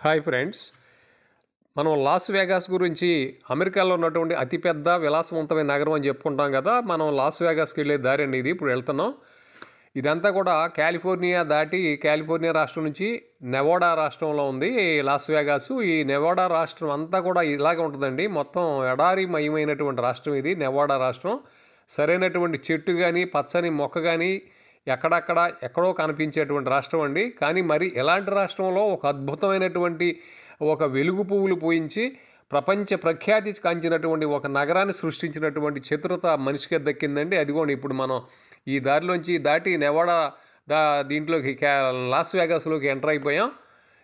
Hi friends, మనం Las Vegas గురించి అమెరికాలో ఉన్నటువంటి అతిపెద్ద విలాసవంతమైన నగరం అని చెప్పుకుంటాం కదా. మనం లాస్ వేగాస్కి వెళ్ళే దారి అండి ఇది. ఇప్పుడు వెళ్తున్నాం. ఇదంతా కూడా కాలిఫోర్నియా దాటి కాలిఫోర్నియా రాష్ట్రం నుంచి నెవాడా రాష్ట్రంలో ఉంది ఈ లాస్ వేగాస్. ఈ నెవాడా రాష్ట్రం అంతా కూడా ఇలాగే ఉంటుందండి. మొత్తం ఎడారిమయమైనటువంటి రాష్ట్రం ఇది నెవాడా రాష్ట్రం. సరైనటువంటి చెట్టు కానీ పచ్చని మొక్క కానీ ఎక్కడో కనిపించేటువంటి రాష్ట్రం అండి. కానీ మరి ఎలాంటి రాష్ట్రంలో ఒక అద్భుతమైనటువంటి ఒక వెలుగు పువ్వులు పూయించి ప్రపంచ ప్రఖ్యాతి కాంచినటువంటి ఒక నగరాన్ని సృష్టించినటువంటి చతురత మనిషికి దక్కిందండి. అదిగోండి ఇప్పుడు మనం ఈ దారిలోంచి దాటి నెవాడా దీంట్లోకి లాస్ వేగాస్లోకి ఎంటర్ అయిపోయాం.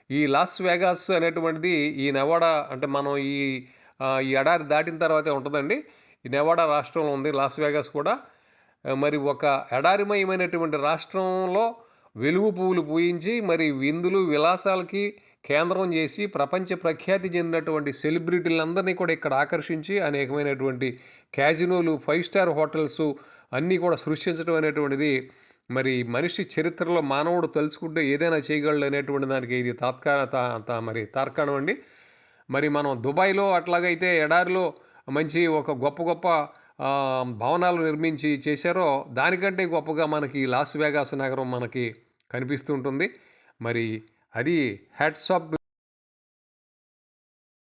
ఈ లాస్ వేగాస్ అనేటువంటిది ఈ నెవాడా అంటే మనం ఈ ఎడారి దాటిన తర్వాతే ఉంటుందండి. ఈ నెవాడా రాష్ట్రంలో ఉంది లాస్ వేగాస్ కూడా. మరి ఒక ఎడారిమయమైనటువంటి రాష్ట్రంలో వెలుగు పువ్వులు పూయించి మరి విందులు విలాసాలకి కేంద్రం చేసి ప్రపంచ ప్రఖ్యాతి చెందినటువంటి సెలబ్రిటీలందరినీ కూడా ఇక్కడ ఆకర్షించి అనేకమైనటువంటి క్యాజినోలు 5 స్టార్ హోటల్స్ అన్నీ కూడా సృష్టించడం అనేటువంటిది మరి మనిషి చరిత్రలో మానవుడు తలుచుకుంటే ఏదైనా చేయగలడు అనేటువంటి దానికి ఇది తార్కాణం అండి. మరి మనం దుబాయ్లో అట్లాగైతే ఎడారిలో మంచి ఒక గొప్ప భవనాలు నిర్మించి చేశారో దానికంటే గొప్పగా మనకి లాస్ వేగాస్ నగరం మనకి కనిపిస్తూ ఉంటుంది. మరి అది హ్యాట్స్ ఆఫ్